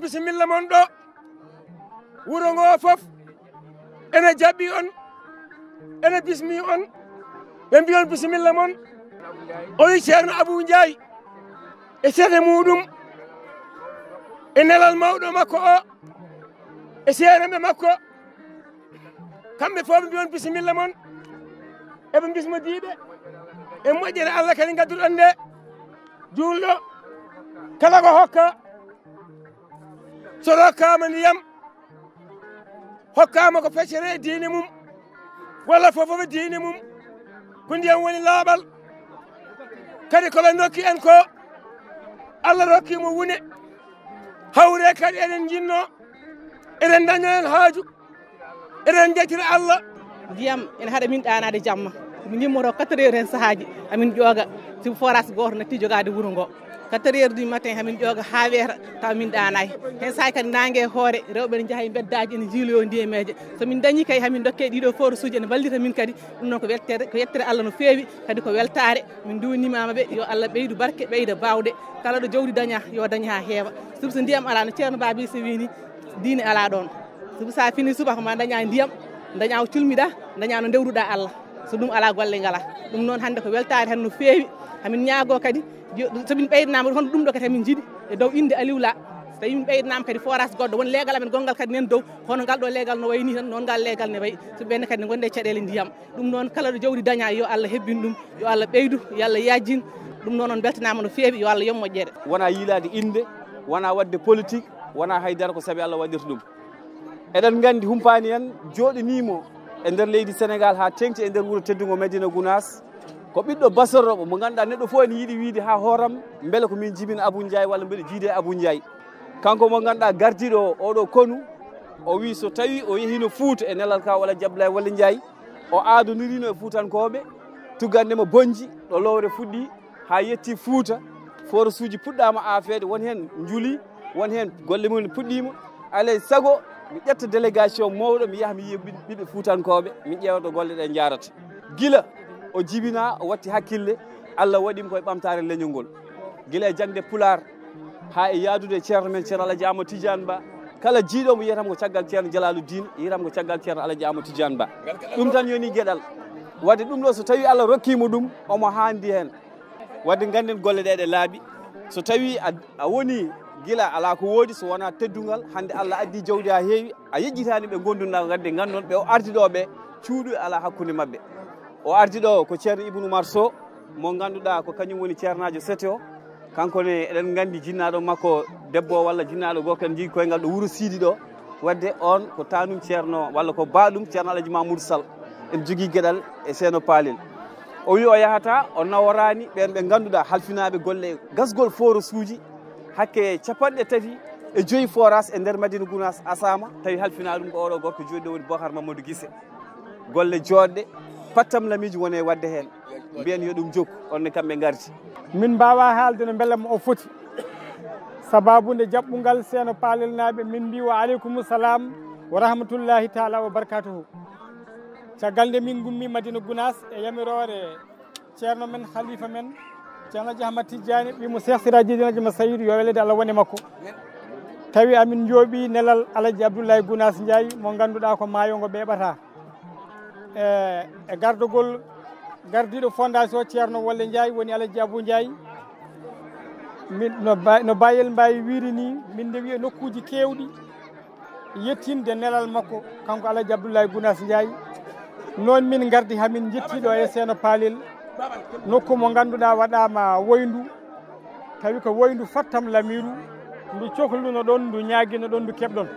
Bismillah mon ɗo wuro ngo fof ene jaɓɓi on ene bismi on ɓe mbi on bisimilla mon o wi Thierno Abou Ndiaye e seede muɗum e nelal mawɗo makko o e seereɓe makko kamɓe fof ɓe mbi on bisimilla mon eɓe bismo diiɓe e moƴƴere Allah kadi gadduɗon nde julɗo kala ko hokka so rokkama ndiyam hokkama ko feccere diine mum walla fofof diine mum ko ndiyam woni laaɓal kadi koɓe dokki en ko Allah rokkimo wune hawre kadi eɗen jinno eɗen daña hen haaju eɗen jettira Allah ndiyam ene haɗa min ɗanade jamma min gimmoro 4 heures hen sahaji amin ƴooga si forage goto natti jogade wuuro ngo 4 heures du matin hamin ƴooga ha weeta taw min ɗanay hen sahi kadi nangue hoore rewɓe ne jaaha e beddaji ene jiiloyo ndiyemeje somin dañi kay hamin dokke ɗiɗo forage uji ene ballita min kadi ɗum noon ko weltere ko yettere Allah no feewi kadi ko weltare min duwnimama ɓe yo Allah ɓeydu barke ɓeyda bawde kala ɗo jawdi daña yo daña ha heewa suba so ndiyam ala no ceerno Babi so wini diine ala ɗon suba sa fini subaka ma daña ndiyam daña o culmiɗa daña no dewruɗa Allah so ɗum ala golle ngala ɗum noon hande ko weltare hen no feewi hamin ñaago kadi somin ɓeydanama hono ɗum ɗo kadi hamin jiiɗi e dow inde Aliou La so tawi min ɓeydanama kadi forage goɗɗo won leegal amen gongal kadi nen dow hono ngal ɗo leegal no wayni tan noon ngal leegal ne wayi so ɓenne kadi ne gonde caɗele ndiyam ɗum noon kala ɗo jawdi daña yo Allah hebbin ɗum yo Allah ɓeydu yo Allah yajjin ɗum noon on beltanama no feewi yo Allah yommoƴƴere wona yiilade inde wona wadde politique wona haydara ko saabi Allah waɗirta ɗum eɗen gandi humpani en joɗinimo e nder leydi Sénégal ha tengti e nder wuuro teddugo Medina Gounass ko ɓiɗɗo basorroɓo mo ganduɗa neɗɗo fof ene yiiɗi wiide ha hooram beele ko min jibina Abou Ndiaye walla mbiɗa jiide Abou Ndiaye kanko mo ganduɗa gardiɗo oɗo konu o wi so tawi o yehino Fouta e nelal ka walla Abdoulaye Wolle Ndiaye o aadonirino e Foutankoɓe tuggandemo bonji ɗo lowre fuɗɗi ha yetti Fouta forage uji puɗɗama afede won hen juuli won hen golle mum puɗɗima alay saago mi ƴetta délégation mawɗo mi yaha mi yiya ɓiɓɓe Foutankoɓe mi ƴeewa ɗo golle ɗe jarata gila o jibina o watti hakkille Allah waɗimo koye ɓamtare leñol ngol gila e jangde Pular ha e yaadude ceerno men ceerno Alaji Amadou Tidiane Ba kala jiiɗomo yiyatam ko caggal ceerno Jalaluddin yiyatam ko caggal ceerno Alaji Amadou Tidiane Ba ɗum tan yoni gueɗal wadde ɗum ɗo so tawi Allah rokkimo ɗum omo handi hen wadde ganden golle ɗe laaɓi so tawi a woni gila ala ko woodi so wona teddugal hande Allah addi jawdi ha heewi a yejjitani ɓe gonduɗa gadde gandon ɓe o ardi ɗo ɓe cuuɗu ala hakkude mabɓe o ardi ɗo ko ceerno Ibnu Oumar Sow mo ganduɗa ko kañum woni ceernajo sete o kankone eɗen gandi jinnaɗo makko debbo walla jinnaɗo gorko en jigui koyngal ɗo wuuro Sidi ɗo wadde on ko tanum ceerno walla ko baɗum ceerno Alaji Mamoudou Sall en jogui gueɗal e seno palel o wi o yahata o naworani ɓen ɓe ganduɗa halfinaɓe golle gasgol forage uji hakke 35 forage e nder Madina Gounass asama tawi halfina ɗum ko oɗo gorko joɗi ɗo woni Bocar Mamadou Guissé golle joɗɗe pattam lamiji wone wadde hen mbiyen yo ɗum jokku onne kamɓe gardi min mbawa haalde no beelama o foti sababude jaɓɓugal seno palel naɓe min mbi wa aleykum salam wa rahmatullahi taala wa barakatuhu caggal nde min gummi Madina Gounass e yamirore ceerno men khalifa men ceerno Ahmad Tidiane wimo Cheikh Sirajidine ma Saydou yo welede Allah wone makko tawi amin jooɓi nelal Alaji Abdoulaye Gounass Ndiaye mo ganduɗa ko maayo ɓeɓata e gardogol gardiɗo fondation Thierno Wolle Ndiaye woni Alaji Abou Ndiaye min no bayel mbawi wiiri ni min ndewi e nokkuji kewɗi yettinde nelal makko kanko Alaji Abdoulaye Gounass Ndiaye noon min gardi hamin jettiɗo e seno palel nokku mo ganduɗa waɗama woyndu tawi ko woyndu fattam lamiru ndu cohluno ɗon ndu ñaguino ɗon ndu keɓɗon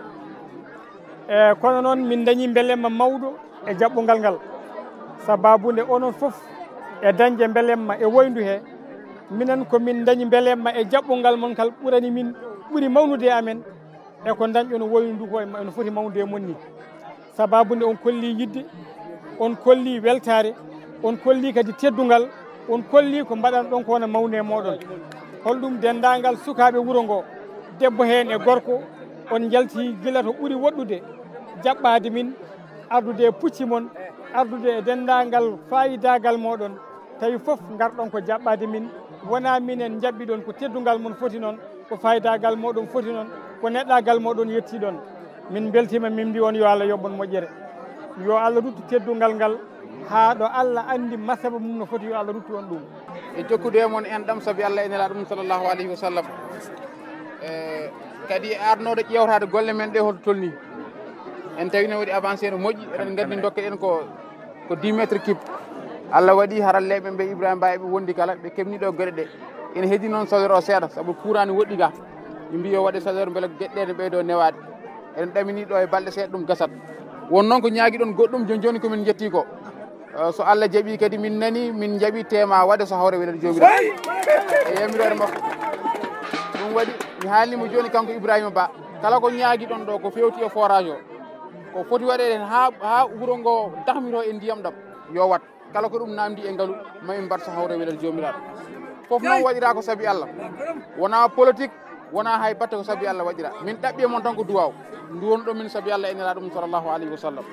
e kono noon min dañi beelemma mawɗo e jaɓɓugal ngal sababude onon foof e dañde beelemma e woyndu he minen komin dañi beelemma e jaɓɓugal mon kal ɓurani min ɓuuri mawnude e amen e ko dañƴon woyndu ndu ko eno foti mawnude e mon ni sababude on kolli yidde on kolli weltare on kolli kadi teddugal on kolli ko mbaɗan ɗon ko wona mawne moɗon holɗum dendagal sukaɓe wuuro ngo debbo hen e gorko on jalti gila to ɓuuri woɗɗude jaɓɓade min ardude e pucci mon ardude e dendagal fayidagal moɗon tawi fof garɗon ko jaɓɓade min wona minen jaɓɓi ɗon ko teddugal mon foti noon ko faydagal moɗon foti noon ko neɗɗagal moɗon yetti ɗon min beltima min mbi on yo Allah yoɓɓon moƴƴere yo Allah ruttu teddugal ngal ha ɗo Allah andi masaba mum no foti yo Allah ruttu on ɗum e jokkude mon en ɗam saabi Allah e nelaɗo ɗum sallllahu alayhi wa sallam kadi arnoɗo ƴewtade golle men ɗe hoto tolni en tawi no waɗi avancé no moƴƴi eɗen gandi dokke en ko 10 métres cube Allah waɗi haralleɓe ɓe Ibrahima Ba ɓe wondi kala ɓe kemniɗo gueɗe ɗe ene heedi noon sodore o seeɗa saabu courant ni woɗɗi ga ɓe mbi yo waɗe sodore beele gueɗɗe ne ɓeydo newade eɗen ɗamini ɗo e balɗe seeɗa ɗum gasat won noon ko ñaagui ɗon goɗɗum joni komin jetti ko so Allah jaaɓi kadi min nani min jaaɓi tema waɗe so hawre welede jomiraɗo e yamirore makko ɗum waɗi mi haalnimo joni kanko Ibrahima Ba kala ko ñaagui ɗon ɗo ko fewti e forage o ko foti waɗede ha wuuro ngo dahmito e ndiyam ɗam yo wat kala ko ɗum namdi e ngaalu mamin mbat so hawre welede jomiraɗo foof noon waɗira ko saabi Allah wona politique wona hay batte ko saabi Allah waɗira min ɗaɓɓi e mon tan ko duwaw nduwon ɗo min saabi Allah e nelaɗo ɗum sallllahu alayhi wa sallam